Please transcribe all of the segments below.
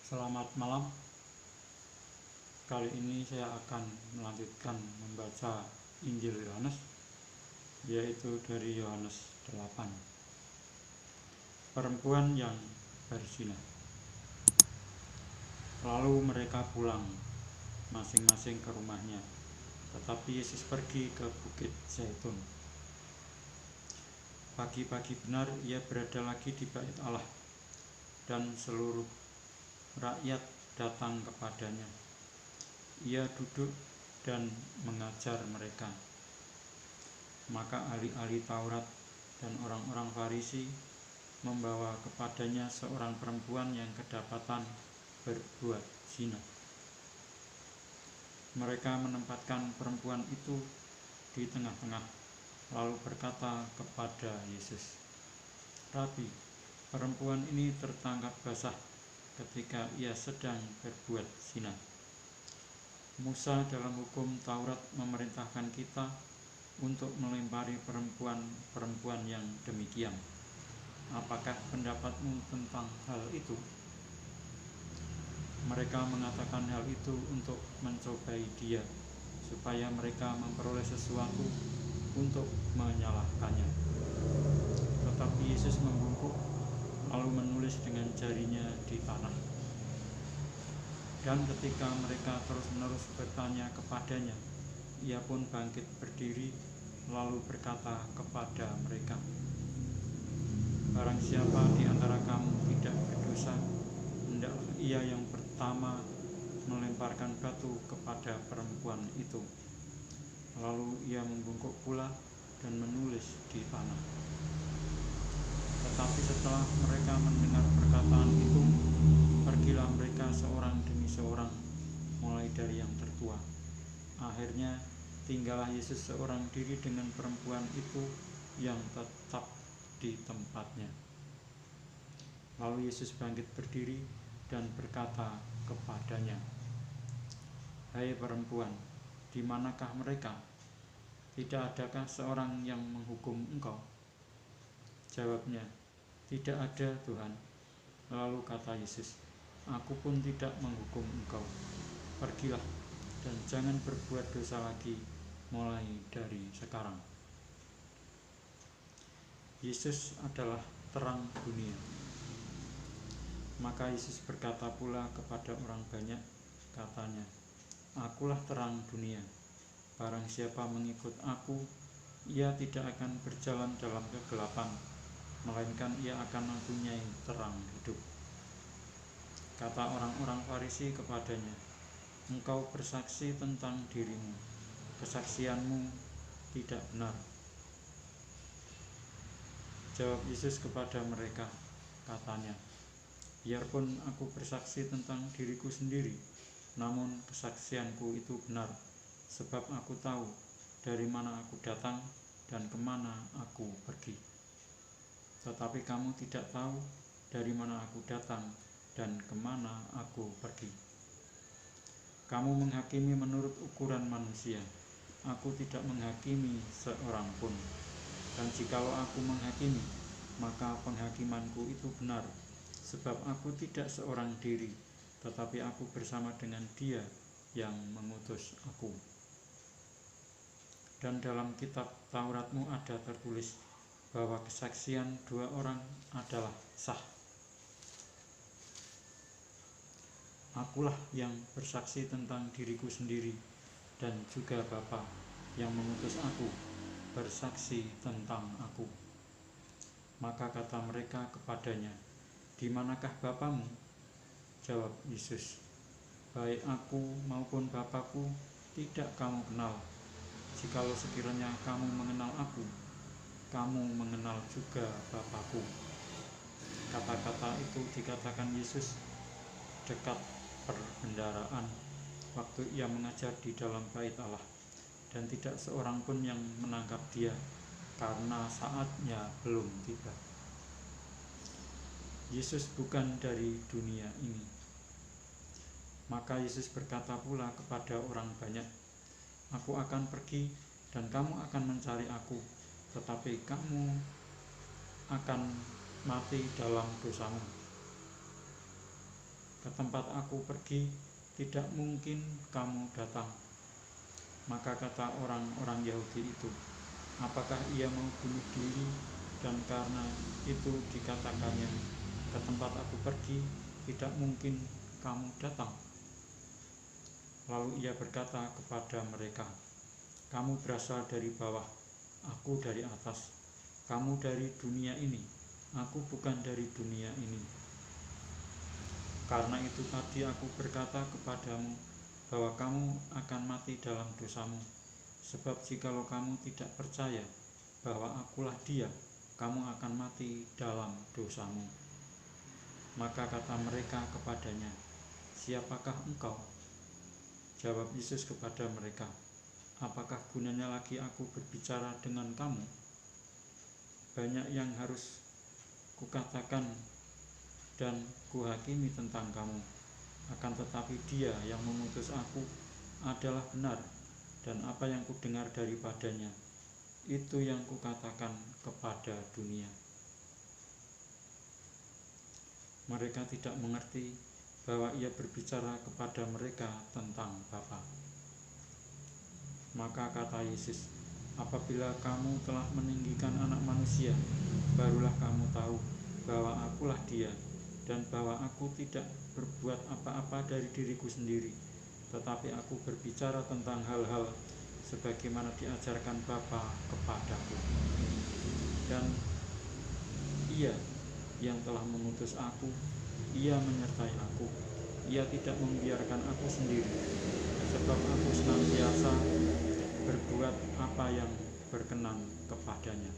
Selamat malam. Kali ini saya akan melanjutkan membaca Injil Yohanes, yaitu dari Yohanes 8. Perempuan yang berzina. Lalu mereka pulang masing-masing ke rumahnya, tetapi Yesus pergi ke Bukit Zaitun. Pagi-pagi benar ia berada lagi di Bait Allah, dan seluruh rakyat datang kepadanya. Ia duduk dan mengajar mereka. Maka ahli-ahli Taurat dan orang-orang Farisi membawa kepadanya seorang perempuan yang kedapatan berbuat zina. Mereka menempatkan perempuan itu di tengah-tengah, lalu berkata kepada Yesus, "Rabi, perempuan ini tertangkap basah ketika ia sedang berbuat zina. Musa dalam hukum Taurat memerintahkan kita untuk melempari perempuan yang demikian. Apakah pendapatmu tentang hal itu?" Mereka mengatakan hal itu untuk mencobai dia, supaya mereka memperoleh sesuatu untuk menyalahkannya. Tetapi Yesus membungkuk, lalu menulis dengan jarinya di tanah. Dan ketika mereka terus-menerus bertanya kepadanya, ia pun bangkit berdiri, lalu berkata kepada mereka, "Barang siapa di antara kamu tidak berdosa, hendaklah ia yang pertama melemparkan batu kepada perempuan itu." Lalu ia membungkuk pula dan menulis di tanah. Tetapi setelah mereka mendengar perkataan itu, pergilah mereka seorang demi seorang, mulai dari yang tertua. Akhirnya tinggallah Yesus seorang diri dengan perempuan itu yang tetap di tempatnya. Lalu Yesus bangkit berdiri dan berkata kepadanya, "Hai perempuan, di manakah mereka? Tidak adakah seorang yang menghukum engkau?" Jawabnya, "Tidak ada, Tuhan." Lalu kata Yesus, "Aku pun tidak menghukum engkau. Pergilah dan jangan berbuat dosa lagi mulai dari sekarang." Yesus adalah terang dunia. Maka Yesus berkata pula kepada orang banyak, katanya, "Akulah terang dunia. Barang siapa mengikut aku, ia tidak akan berjalan dalam kegelapan, melainkan ia akan mempunyai terang hidup." Kata orang-orang Farisi kepadanya, "Engkau bersaksi tentang dirimu, kesaksianmu tidak benar." Jawab Yesus kepada mereka, katanya, "Biarpun aku bersaksi tentang diriku sendiri, namun kesaksianku itu benar, sebab aku tahu dari mana aku datang dan kemana aku pergi. Tetapi kamu tidak tahu dari mana aku datang dan kemana aku pergi. Kamu menghakimi menurut ukuran manusia. Aku tidak menghakimi seorang pun. Dan jikalau aku menghakimi, maka penghakimanku itu benar, sebab aku tidak seorang diri, tetapi aku bersama dengan Dia yang mengutus aku. Dan dalam kitab Tauratmu ada tertulis bahwa kesaksian dua orang adalah sah. Akulah yang bersaksi tentang diriku sendiri, dan juga Bapa yang mengutus aku bersaksi tentang aku." Maka kata mereka kepadanya, "Di manakah Bapamu?" Jawab Yesus, "Baik aku maupun Bapakku tidak kamu kenal. Jikalau sekiranya kamu mengenal aku, kamu mengenal juga Bapakku." Kata-kata itu dikatakan Yesus dekat perbendaharaan, waktu ia mengajar di dalam Bait Allah, dan tidak seorang pun yang menangkap dia, karena saatnya belum tiba. Yesus bukan dari dunia ini. Maka Yesus berkata pula kepada orang banyak, "Aku akan pergi dan kamu akan mencari aku, tetapi kamu akan mati dalam dosamu." Ke tempat aku pergi tidak mungkin kamu datang. Maka kata orang-orang Yahudi itu, apakah ia mau bunuh diri? Dan karena itu dikatakannya, ke tempat aku pergi tidak mungkin kamu datang. Lalu ia berkata kepada mereka, kamu berasal dari bawah, aku dari atas. Kamu dari dunia ini, aku bukan dari dunia ini. Karena itu tadi aku berkata kepadamu bahwa kamu akan mati dalam dosamu. Sebab jikalau kamu tidak percaya bahwa akulah Dia, kamu akan mati dalam dosamu. Maka kata mereka kepadanya, siapakah engkau? Jawab Yesus kepada mereka, apakah gunanya lagi aku berbicara dengan kamu? Banyak yang harus kukatakan dan kuhakimi tentang kamu. Akan tetapi Dia yang mengutus aku adalah benar, dan apa yang kudengar daripadanya, itu yang kukatakan kepada dunia. Mereka tidak mengerti bahwa ia berbicara kepada mereka tentang Bapa. Maka kata Yesus, apabila kamu telah meninggikan Anak Manusia, barulah kamu tahu bahwa akulah Dia, dan bahwa aku tidak berbuat apa-apa dari diriku sendiri, tetapi aku berbicara tentang hal-hal sebagaimana diajarkan Bapa kepadaku. Dan Ia yang telah mengutus aku, Ia menyertai aku. Ia tidak membiarkan aku sendiri, sebab aku senantiasa berbuat apa yang berkenan kepadanya.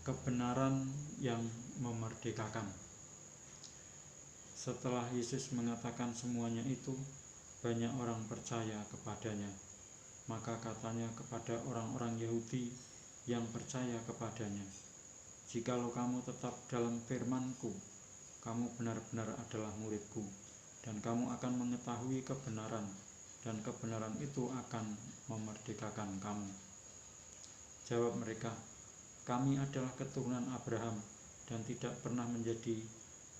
Kebenaran yang memerdekakan. Setelah Yesus mengatakan semuanya itu, banyak orang percaya kepadanya. Maka katanya kepada orang-orang Yahudi yang percaya kepadanya, jikalau kamu tetap dalam firman-Ku, kamu benar-benar adalah murid-Ku, dan kamu akan mengetahui kebenaran, dan kebenaran itu akan memerdekakan kamu. Jawab mereka, kami adalah keturunan Abraham dan tidak pernah menjadi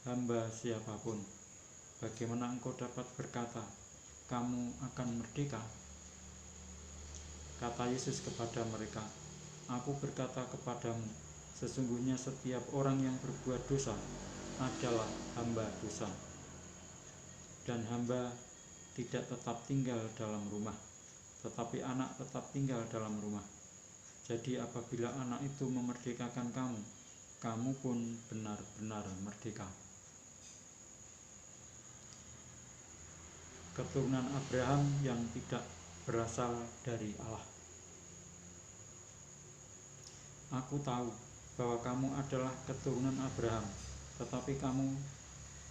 hamba siapapun. Bagaimana engkau dapat berkata, kamu akan merdeka? Kata Yesus kepada mereka, aku berkata kepadamu, sesungguhnya setiap orang yang berbuat dosa adalah hamba dosa. Dan hamba tidak tetap tinggal dalam rumah, tetapi anak tetap tinggal dalam rumah. Jadi apabila anak itu memerdekakan kamu, kamu pun benar-benar merdeka. Keturunan Abraham yang tidak berasal dari Allah. Aku tahu bahwa kamu adalah keturunan Abraham, tetapi kamu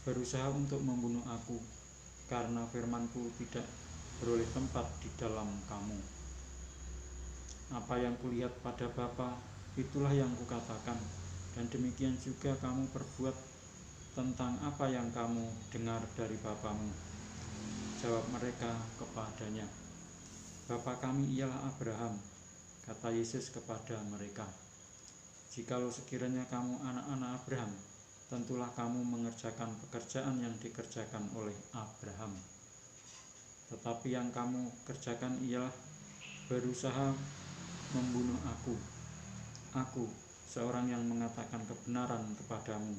berusaha untuk membunuh aku, karena firman-Ku tidak beroleh tempat di dalam kamu. Apa yang kulihat pada Bapa, itulah yang kukatakan, dan demikian juga kamu perbuat tentang apa yang kamu dengar dari bapamu. Jawab mereka kepadanya, Bapa kami ialah Abraham. Kata Yesus kepada mereka, jikalau sekiranya kamu anak-anak Abraham, tentulah kamu mengerjakan pekerjaan yang dikerjakan oleh Abraham. Tetapi yang kamu kerjakan ialah berusaha membunuh aku. Aku, seorang yang mengatakan kebenaran kepadamu,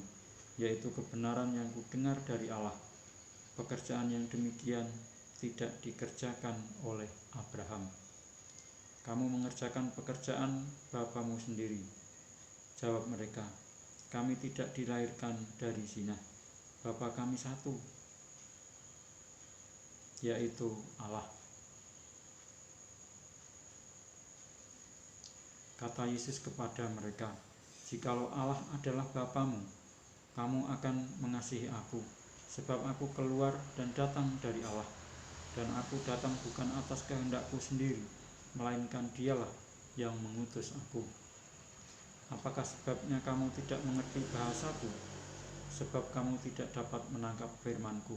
yaitu kebenaran yang kudengar dari Allah. Pekerjaan yang demikian tidak dikerjakan oleh Abraham. Kamu mengerjakan pekerjaan bapamu sendiri. Jawab mereka, kami tidak dilahirkan dari zina. Bapa kami satu, yaitu Allah. Kata Yesus kepada mereka, jikalau Allah adalah Bapamu, kamu akan mengasihi aku, sebab aku keluar dan datang dari Allah, dan aku datang bukan atas kehendakku sendiri, melainkan Dialah yang mengutus aku. Apakah sebabnya kamu tidak mengerti bahasaku? Sebab kamu tidak dapat menangkap firman-Ku.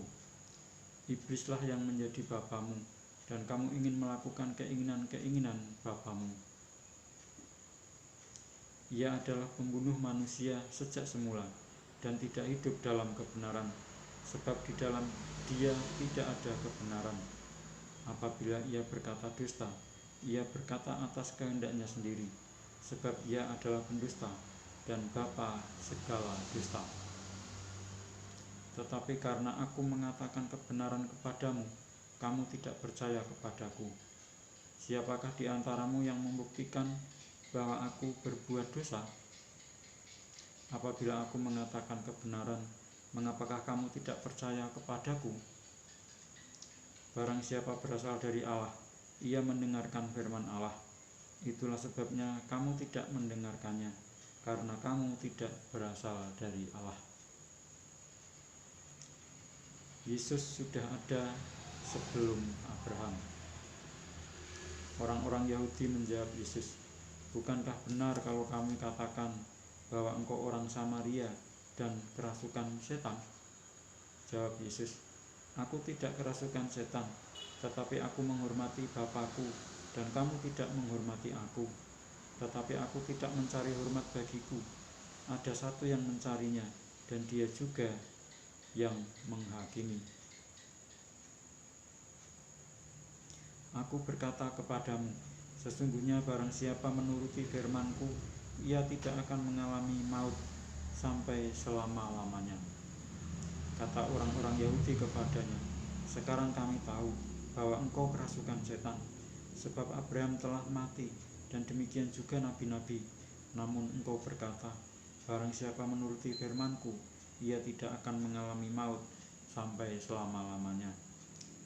Iblislah yang menjadi bapamu, dan kamu ingin melakukan keinginan-keinginan bapamu. Ia adalah pembunuh manusia sejak semula, dan tidak hidup dalam kebenaran, sebab di dalam dia tidak ada kebenaran. Apabila ia berkata dusta, ia berkata atas kehendaknya sendiri, sebab ia adalah pendusta dan bapa segala dusta. Tetapi karena aku mengatakan kebenaran kepadamu, kamu tidak percaya kepadaku. Siapakah di antaramu yang membuktikan bahwa aku berbuat dosa? Apabila aku mengatakan kebenaran, mengapakah kamu tidak percaya kepadaku? Barang siapa berasal dari Allah, ia mendengarkan firman Allah. Itulah sebabnya kamu tidak mendengarkannya, karena kamu tidak berasal dari Allah. Yesus sudah ada sebelum Abraham. Orang-orang Yahudi menjawab Yesus, "Bukankah benar kalau kami katakan bahwa engkau orang Samaria dan kerasukan setan?" Jawab Yesus, "Aku tidak kerasukan setan, tetapi aku menghormati Bapakku, dan kamu tidak menghormati aku. Tetapi aku tidak mencari hormat bagiku. Ada satu yang mencarinya, dan dia juga yang menghakimi. Aku berkata kepadamu, sesungguhnya barang siapa menuruti firman-Ku, ia tidak akan mengalami maut sampai selama-lamanya." Kata orang-orang Yahudi kepadanya, "Sekarang kami tahu bahwa engkau kerasukan setan, sebab Abraham telah mati, dan demikian juga nabi-nabi. Namun engkau berkata, barang siapa menuruti firman-Ku, ia tidak akan mengalami maut sampai selama-lamanya.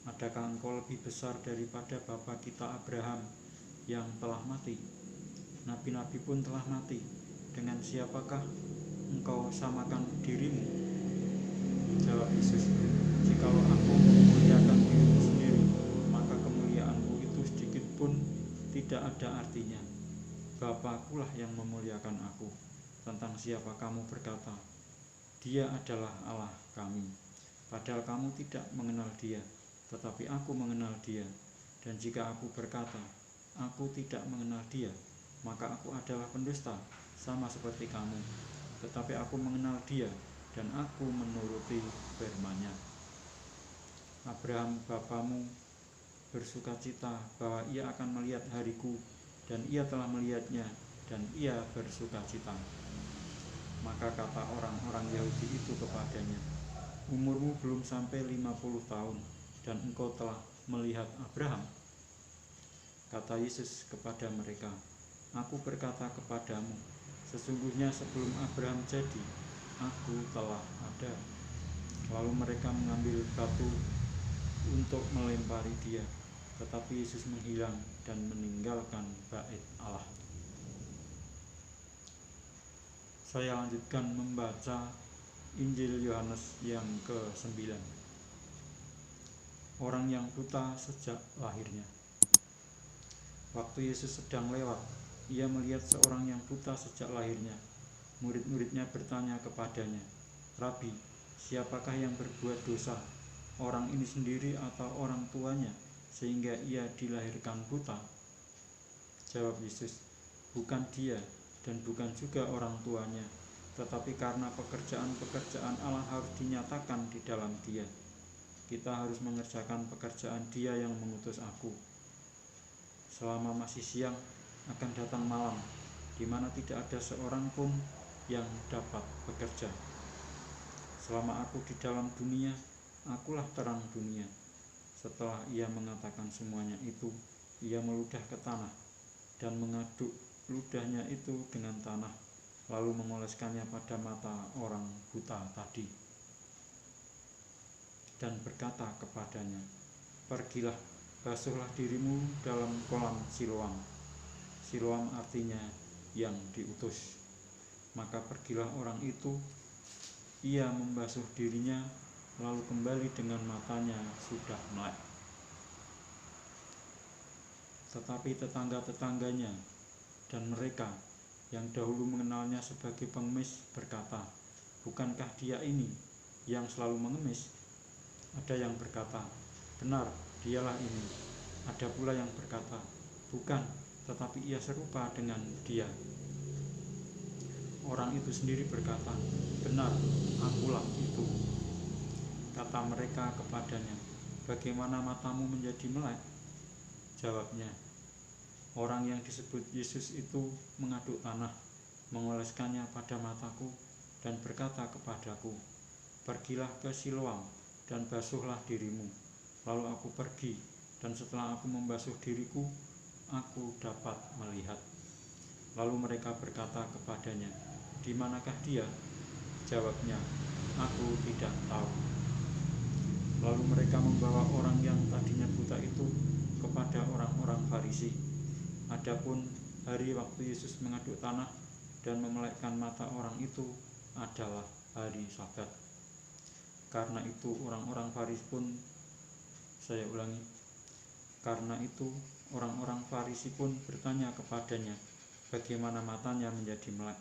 Adakah engkau lebih besar daripada bapa kita Abraham yang telah mati? Nabi-nabi pun telah mati. Dengan siapakah engkau samakan dirimu?" Jawab Yesus, "Jikalau aku memuliakan diriku sendiri, maka kemuliaanku itu sedikit pun tidak ada artinya. Bapa-Kulah yang memuliakan aku. Tentang siapa kamu berkata, Dia adalah Allah kami, padahal kamu tidak mengenal Dia, tetapi aku mengenal Dia. Dan jika aku berkata, aku tidak mengenal Dia, maka aku adalah pendusta, sama seperti kamu. Tetapi aku mengenal Dia, dan aku menuruti firman-Nya. Abraham bapamu bersukacita bahwa ia akan melihat hariku, dan ia telah melihatnya, dan ia bersukacita." Maka kata orang-orang Yahudi itu kepadanya, "Umurmu belum sampai 50 tahun, dan engkau telah melihat Abraham?" Kata Yesus kepada mereka, "Aku berkata kepadamu, sesungguhnya sebelum Abraham jadi, aku telah ada." Lalu mereka mengambil batu untuk melempari dia, tetapi Yesus menghilang dan meninggalkan bait Allah. Saya lanjutkan membaca Injil Yohanes yang ke-9. Orang yang buta sejak lahirnya. Waktu Yesus sedang lewat, ia melihat seorang yang buta sejak lahirnya. Murid-muridnya bertanya kepadanya, "Rabi, siapakah yang berbuat dosa, orang ini sendiri atau orang tuanya, sehingga ia dilahirkan buta?" Jawab Yesus, "Bukan dia, dan bukan juga orang tuanya, tetapi karena pekerjaan-pekerjaan Allah harus dinyatakan di dalam dia. Kita harus mengerjakan pekerjaan Dia yang mengutus aku. Selama masih siang, akan datang malam, di mana tidak ada seorang pun yang dapat bekerja. Selama aku di dalam dunia, akulah terang dunia." Setelah ia mengatakan semuanya itu, ia meludah ke tanah dan mengaduk ludahnya itu dengan tanah, lalu mengoleskannya pada mata orang buta tadi, dan berkata kepadanya, "Pergilah, basuhlah dirimu dalam kolam Siloam." Siloam artinya yang diutus. Maka pergilah orang itu, ia membasuh dirinya, lalu kembali dengan matanya sudah melek. Tetapi tetangga-tetangganya dan mereka yang dahulu mengenalnya sebagai pengemis berkata, "Bukankah dia ini yang selalu mengemis?" Ada yang berkata, "Benar, dialah ini." Ada pula yang berkata, "Bukan, tetapi ia serupa dengan dia." Orang itu sendiri berkata, "Benar, akulah itu. Kata mereka kepadanya, bagaimana matamu menjadi melek? Jawabnya, orang yang disebut Yesus itu mengaduk tanah, mengoleskannya pada mataku, dan berkata kepadaku, pergilah ke Siloam dan basuhlah dirimu. Lalu aku pergi, dan setelah aku membasuh diriku, aku dapat melihat. Lalu mereka berkata kepadanya, di manakah dia? Jawabnya, aku tidak tahu. Lalu mereka membawa orang yang tadinya buta itu kepada orang-orang Farisi. Adapun hari waktu Yesus mengaduk tanah dan memelekkan mata orang itu adalah hari Sabat. Karena itu orang-orang Farisi pun bertanya kepadanya, bagaimana matanya menjadi melek?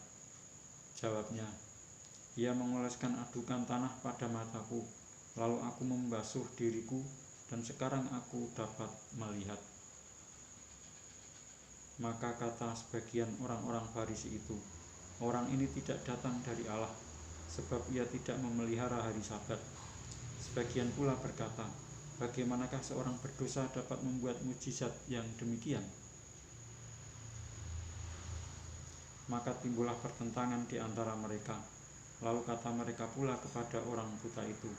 Jawabnya, ia mengoleskan adukan tanah pada mataku, lalu aku membasuh diriku, dan sekarang aku dapat melihat. Maka kata sebagian orang-orang Farisi itu, orang ini tidak datang dari Allah, sebab ia tidak memelihara hari Sabat. Sebagian pula berkata, bagaimanakah seorang berdosa dapat membuat mujizat yang demikian? Maka timbullah pertentangan di antara mereka. Lalu kata mereka pula kepada orang buta itu,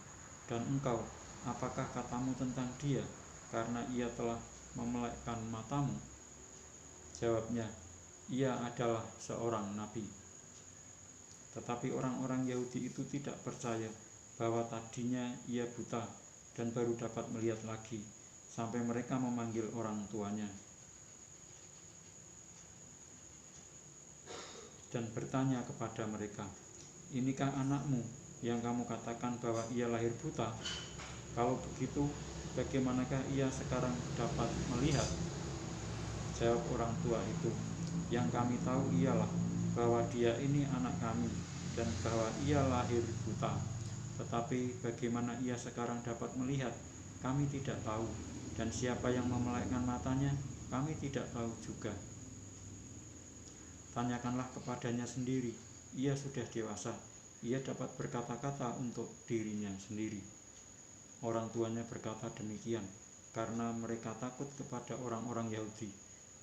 dan engkau, apakah katamu tentang dia, karena ia telah memelekkan matamu? Jawabnya, ia adalah seorang nabi. Tetapi orang-orang Yahudi itu tidak percaya bahwa tadinya ia buta dan baru dapat melihat lagi, sampai mereka memanggil orang tuanya dan bertanya kepada mereka, inikah anakmu yang kamu katakan bahwa ia lahir buta? Kalau begitu, bagaimanakah ia sekarang dapat melihat? Jawab orang tua itu, yang kami tahu ialah bahwa dia ini anak kami dan bahwa ia lahir buta. Tetapi bagaimana ia sekarang dapat melihat, kami tidak tahu, dan siapa yang memelekkan matanya, kami tidak tahu juga. Tanyakanlah kepadanya sendiri, ia sudah dewasa, ia dapat berkata-kata untuk dirinya sendiri. Orang tuanya berkata demikian karena mereka takut kepada orang-orang Yahudi,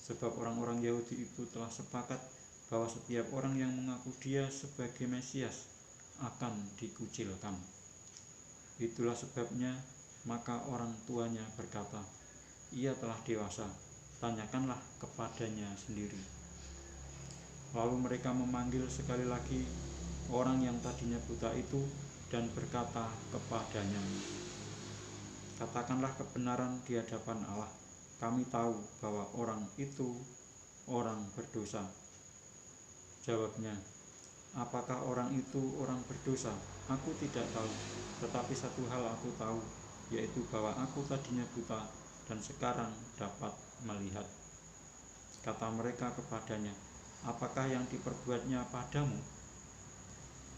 sebab orang-orang Yahudi itu telah sepakat bahwa setiap orang yang mengaku dia sebagai Mesias akan dikucilkan. Itulah sebabnya maka orang tuanya berkata, ia telah dewasa, tanyakanlah kepadanya sendiri. Lalu mereka memanggil sekali lagi orang yang tadinya buta itu dan berkata kepadanya, katakanlah kebenaran di hadapan Allah. Kami tahu bahwa orang itu orang berdosa. Jawabnya, apakah orang itu orang berdosa? Aku tidak tahu, tetapi satu hal aku tahu, yaitu bahwa aku tadinya buta dan sekarang dapat melihat. Kata mereka kepadanya, apakah yang diperbuatnya padamu?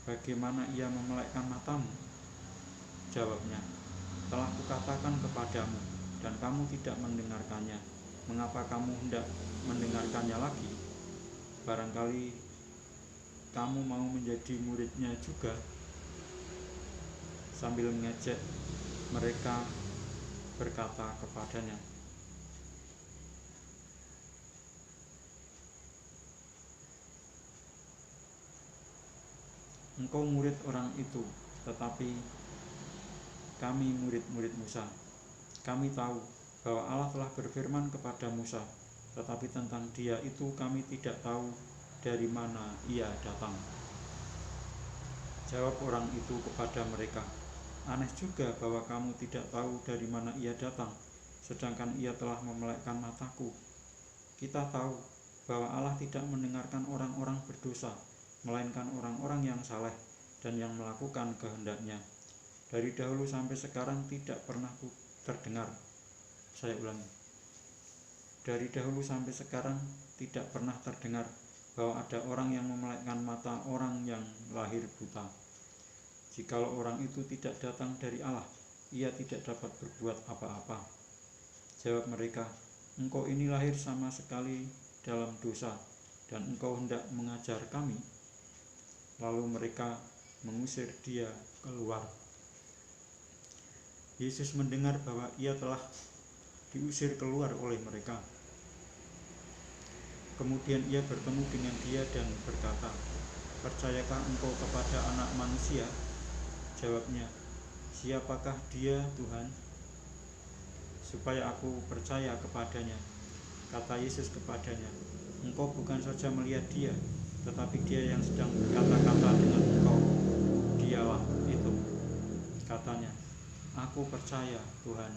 Bagaimana ia memelekkan matamu? Jawabnya, telah kukatakan kepadamu, dan kamu tidak mendengarkannya. Mengapa kamu hendak mendengarkannya lagi? Barangkali kamu mau menjadi muridnya juga. Sambil mengejek, mereka berkata kepadanya, engkau murid orang itu, tetapi kami murid-murid Musa. Kami tahu bahwa Allah telah berfirman kepada Musa, tetapi tentang dia itu kami tidak tahu dari mana ia datang. Jawab orang itu kepada mereka, aneh juga bahwa kamu tidak tahu dari mana ia datang, sedangkan ia telah memelekkan mataku. Kita tahu bahwa Allah tidak mendengarkan orang-orang berdosa, melainkan orang-orang yang saleh dan yang melakukan kehendaknya. Dari dahulu sampai sekarang tidak pernah terdengar. Saya ulangi. Dari dahulu sampai sekarang tidak pernah terdengar bahwa ada orang yang memelekkan mata orang yang lahir buta. Jikalau orang itu tidak datang dari Allah, ia tidak dapat berbuat apa-apa. Jawab mereka, engkau ini lahir sama sekali dalam dosa, dan engkau hendak mengajar kami? Lalu mereka mengusir dia keluar. Yesus mendengar bahwa ia telah diusir keluar oleh mereka. Kemudian ia bertemu dengan dia dan berkata, "Percayakah engkau kepada Anak Manusia?" Jawabnya, "Siapakah dia, Tuhan? Supaya aku percaya kepadanya." Kata Yesus kepadanya, "Engkau bukan saja melihat dia, tetapi dia yang sedang berkata-kata dengan engkau. Dialah itu." Katanya, "Aku percaya, Tuhan."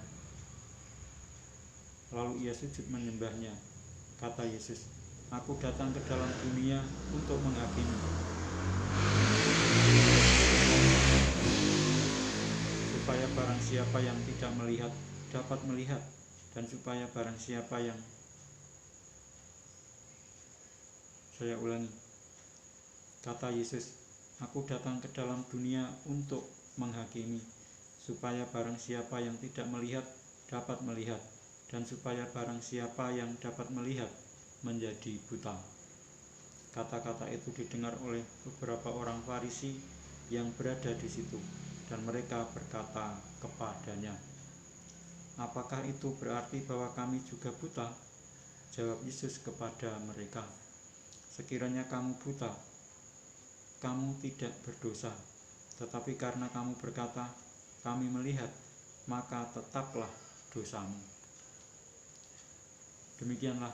Lalu ia sujud menyembahnya. Kata Yesus, "Aku datang ke dalam dunia untuk menghakimi, supaya barang siapa yang tidak melihat dapat melihat, dan supaya barang siapa yang..." Saya ulangi. Kata Yesus, "Aku datang ke dalam dunia untuk menghakimi, supaya barang siapa yang tidak melihat dapat melihat, dan supaya barang siapa yang dapat melihat menjadi buta." Kata-kata itu didengar oleh beberapa orang Farisi yang berada di situ, dan mereka berkata kepadanya, "Apakah itu berarti bahwa kami juga buta?" Jawab Yesus kepada mereka, "Sekiranya kamu buta, kamu tidak berdosa. Tetapi karena kamu berkata, 'Kami melihat,' maka tetaplah dosamu." Demikianlah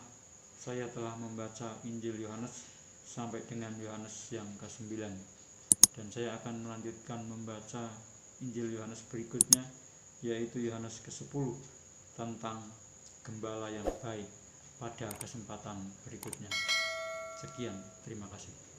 saya telah membaca Injil Yohanes sampai dengan Yohanes yang ke-9, dan saya akan melanjutkan membaca Injil Yohanes berikutnya, yaitu Yohanes ke-10 tentang gembala yang baik pada kesempatan berikutnya. Sekian, terima kasih.